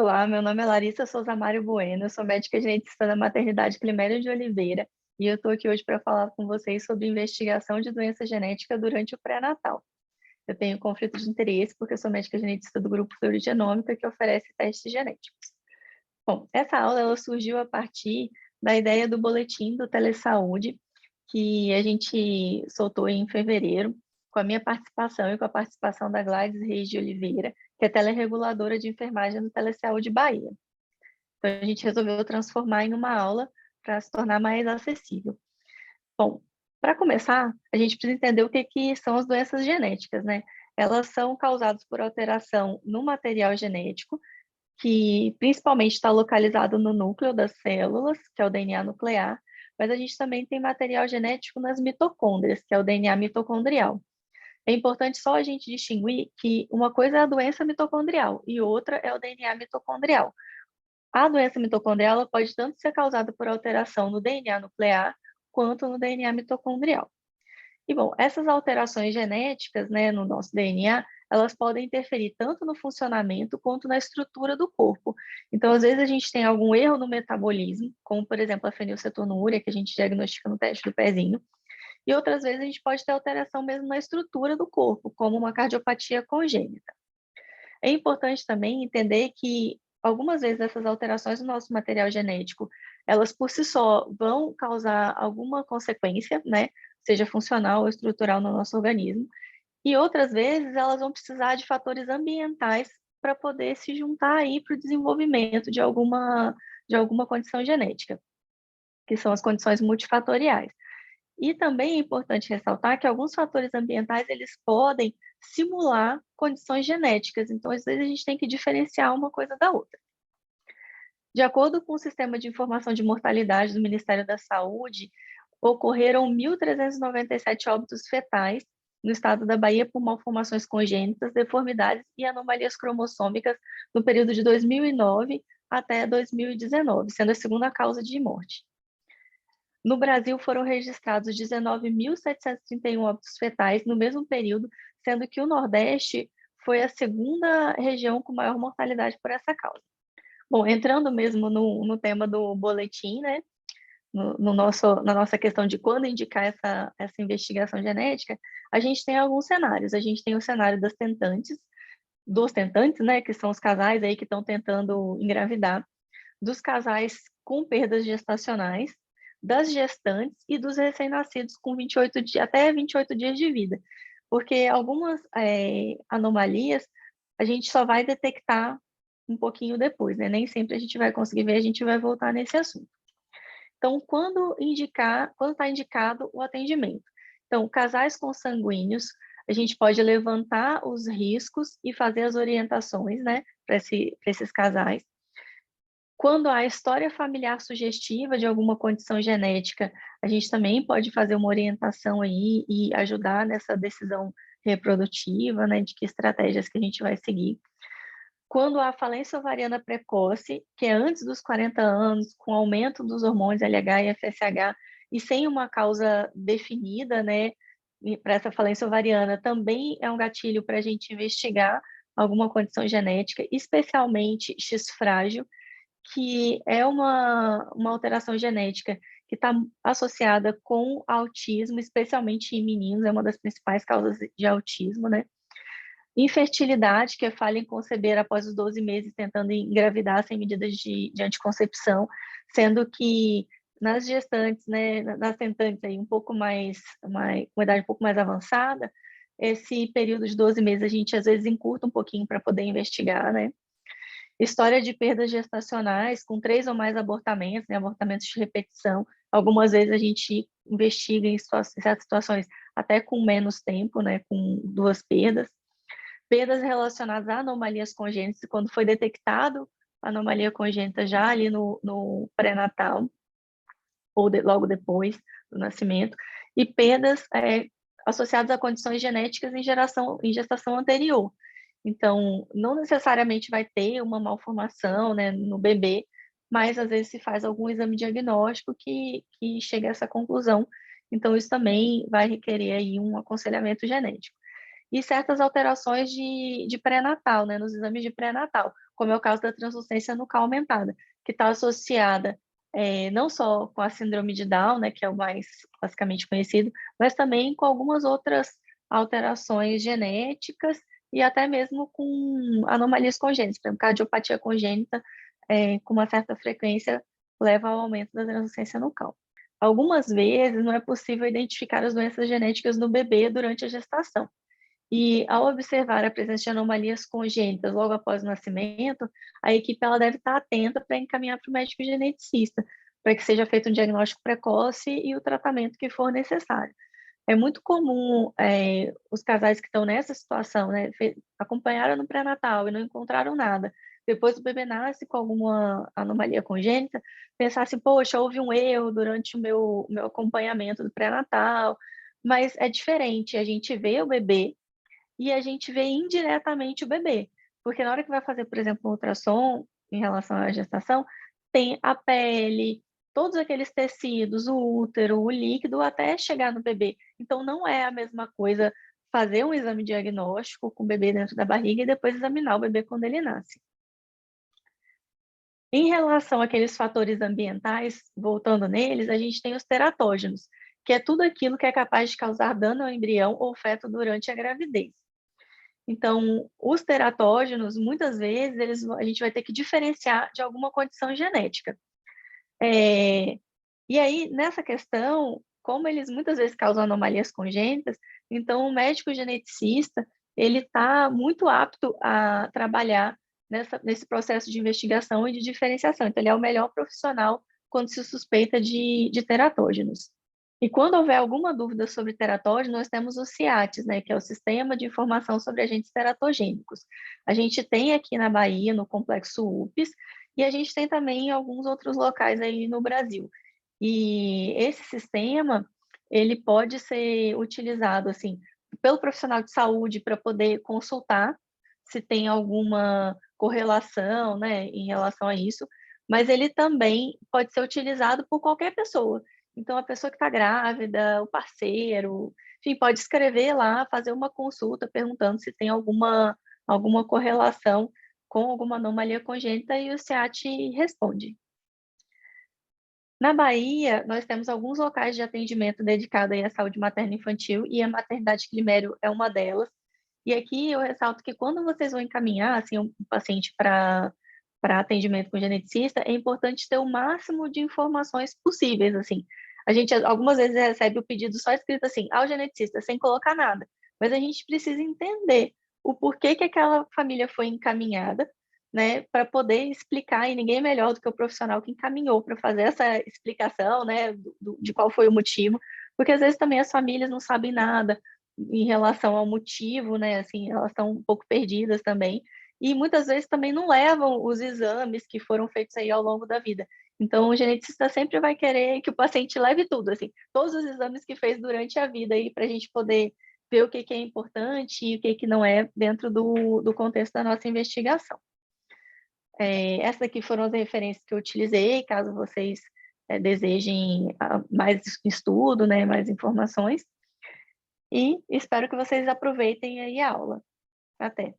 Olá, meu nome é Larissa Souza Mário Bueno, eu sou médica geneticista da Maternidade Climério de Oliveira e eu estou aqui hoje para falar com vocês sobre investigação de doença genética durante o pré-natal. Eu tenho conflito de interesse porque eu sou médica geneticista do grupo Fleury-Genômica que oferece testes genéticos. Bom, essa aula ela surgiu a partir da ideia do boletim do Telesaúde, que a gente soltou em fevereiro, com a minha participação e com a participação da Gladys Reis de Oliveira, que é telereguladora de enfermagem do Telesaúde Bahia. Então, a gente resolveu transformar em uma aula para se tornar mais acessível. Bom, para começar, a gente precisa entender o que são as doenças genéticas, né? Elas são causadas por alteração no material genético, que principalmente está localizado no núcleo das células, que é o DNA nuclear, mas a gente também tem material genético nas mitocôndrias, que é o DNA mitocondrial. É importante só a gente distinguir que uma coisa é a doença mitocondrial e outra é o DNA mitocondrial. A doença mitocondrial ela pode tanto ser causada por alteração no DNA nuclear quanto no DNA mitocondrial. E, bom, essas alterações genéticas, né, no nosso DNA, elas podem interferir tanto no funcionamento quanto na estrutura do corpo. Então, às vezes, a gente tem algum erro no metabolismo, como, por exemplo, a fenilcetonúria, que a gente diagnostica no teste do pezinho, e outras vezes a gente pode ter alteração mesmo na estrutura do corpo, como uma cardiopatia congênita. É importante também entender que algumas vezes essas alterações no nosso material genético, elas por si só vão causar alguma consequência, né, seja funcional ou estrutural no nosso organismo, e outras vezes elas vão precisar de fatores ambientais para poder se juntar aí para o desenvolvimento de alguma condição genética, que são as condições multifatoriais. E também é importante ressaltar que alguns fatores ambientais eles podem simular condições genéticas, então às vezes a gente tem que diferenciar uma coisa da outra. De acordo com o Sistema de Informação de Mortalidade do Ministério da Saúde, ocorreram 1.397 óbitos fetais no estado da Bahia por malformações congênitas, deformidades e anomalias cromossômicas no período de 2009 até 2019, sendo a segunda causa de morte. No Brasil, foram registrados 19.731 óbitos fetais no mesmo período, sendo que o Nordeste foi a segunda região com maior mortalidade por essa causa. Bom, entrando mesmo no tema do boletim, né, na nossa questão de quando indicar essa investigação genética, a gente tem alguns cenários. A gente tem o cenário dos tentantes, né, que são os casais aí que estão tentando engravidar, dos casais com perdas gestacionais, das gestantes e dos recém-nascidos com 28 até 28 dias de vida. Porque algumas anomalias a gente só vai detectar um pouquinho depois, né? Nem sempre a gente vai conseguir ver, a gente vai voltar nesse assunto. Então, quando está indicado o atendimento? Então, casais consanguíneos, a gente pode levantar os riscos e fazer as orientações, né, para esses casais. Quando há história familiar sugestiva de alguma condição genética, a gente também pode fazer uma orientação aí e ajudar nessa decisão reprodutiva, né, de que estratégias que a gente vai seguir. Quando há falência ovariana precoce, que é antes dos 40 anos, com aumento dos hormônios LH e FSH, e sem uma causa definida, né, para essa falência ovariana, também é um gatilho para a gente investigar alguma condição genética, especialmente X frágil, que é uma alteração genética que está associada com autismo, especialmente em meninos, é uma das principais causas de autismo, né? Infertilidade, que é falha em conceber após os 12 meses tentando engravidar sem medidas de anticoncepção, sendo que nas gestantes, né, nas tentantes aí um pouco com idade um pouco mais avançada, esse período de 12 meses a gente às vezes encurta um pouquinho para poder investigar, né? História de perdas gestacionais com 3 ou mais abortamentos, né, abortamentos de repetição. Algumas vezes a gente investiga em certas situações até com menos tempo, né, com 2 perdas. Perdas relacionadas a anomalias congênitas, quando foi detectado a anomalia congênita já ali no pré-natal, ou logo depois do nascimento, e perdas associadas a condições genéticas em gestação anterior. Então, não necessariamente vai ter uma malformação, né, no bebê, mas às vezes se faz algum exame diagnóstico que chega a essa conclusão. Então, isso também vai requerer aí um aconselhamento genético. e certas alterações de pré-natal, né, nos exames de pré-natal, como é o caso da translucência nucal aumentada, que está associada não só com a síndrome de Down, né, que é o mais classicamente conhecido, mas também com algumas outras alterações genéticas e até mesmo com anomalias congênitas, por exemplo, cardiopatia congênita, com uma certa frequência, leva ao aumento da translucência nucal. Algumas vezes não é possível identificar as doenças genéticas no bebê durante a gestação. E ao observar a presença de anomalias congênitas logo após o nascimento, a equipe ela deve estar atenta para encaminhar para o médico geneticista, para que seja feito um diagnóstico precoce e o tratamento que for necessário. É muito comum os casais que estão nessa situação, né, acompanharam no pré-natal e não encontraram nada. Depois o bebê nasce com alguma anomalia congênita, pensar assim, poxa, houve um erro durante o meu acompanhamento do pré-natal, mas é diferente, a gente vê o bebê e a gente vê indiretamente o bebê, porque na hora que vai fazer, por exemplo, um ultrassom em relação à gestação, tem a pele, todos aqueles tecidos, o útero, o líquido, até chegar no bebê. Então, não é a mesma coisa fazer um exame diagnóstico com o bebê dentro da barriga e depois examinar o bebê quando ele nasce. Em relação àqueles fatores ambientais, voltando neles, a gente tem os teratógenos, que é tudo aquilo que é capaz de causar dano ao embrião ou feto durante a gravidez. Então, os teratógenos, muitas vezes, a gente vai ter que diferenciar de alguma condição genética. E aí, nessa questão, como eles muitas vezes causam anomalias congênitas, então o médico geneticista, ele está muito apto a trabalhar nesse processo de investigação e de diferenciação. Então, ele é o melhor profissional quando se suspeita de teratógenos. E quando houver alguma dúvida sobre teratógeno, nós temos o CIATES, né, que é o Sistema de Informação sobre Agentes Teratogênicos. A gente tem aqui na Bahia, no Complexo UPS, e a gente tem também em alguns outros locais aí no Brasil. E esse sistema, ele pode ser utilizado, assim, pelo profissional de saúde para poder consultar se tem alguma correlação, né, em relação a isso, mas ele também pode ser utilizado por qualquer pessoa. Então, a pessoa que está grávida, o parceiro, enfim, pode escrever lá, fazer uma consulta perguntando se tem alguma correlação com alguma anomalia congênita e o SEAT responde. Na Bahia, nós temos alguns locais de atendimento dedicado aí à saúde materna e infantil e a maternidade Climério é uma delas. E aqui eu ressalto que quando vocês vão encaminhar assim, um paciente para atendimento com geneticista, é importante ter o máximo de informações possíveis. Assim. A gente algumas vezes recebe o pedido só escrito assim, ao geneticista, sem colocar nada. Mas a gente precisa entender o porquê que aquela família foi encaminhada, né, para poder explicar, e ninguém é melhor do que o profissional que encaminhou para fazer essa explicação, né, de qual foi o motivo, porque às vezes também as famílias não sabem nada em relação ao motivo, né, assim, elas estão um pouco perdidas também, e muitas vezes também não levam os exames que foram feitos aí ao longo da vida. Então, o geneticista sempre vai querer que o paciente leve tudo, assim, todos os exames que fez durante a vida aí, para a gente poder ver o que é importante e o que não é dentro do contexto da nossa investigação. Essas aqui foram as referências que eu utilizei, caso vocês desejem mais estudo, né, mais informações. E espero que vocês aproveitem aí a aula. Até!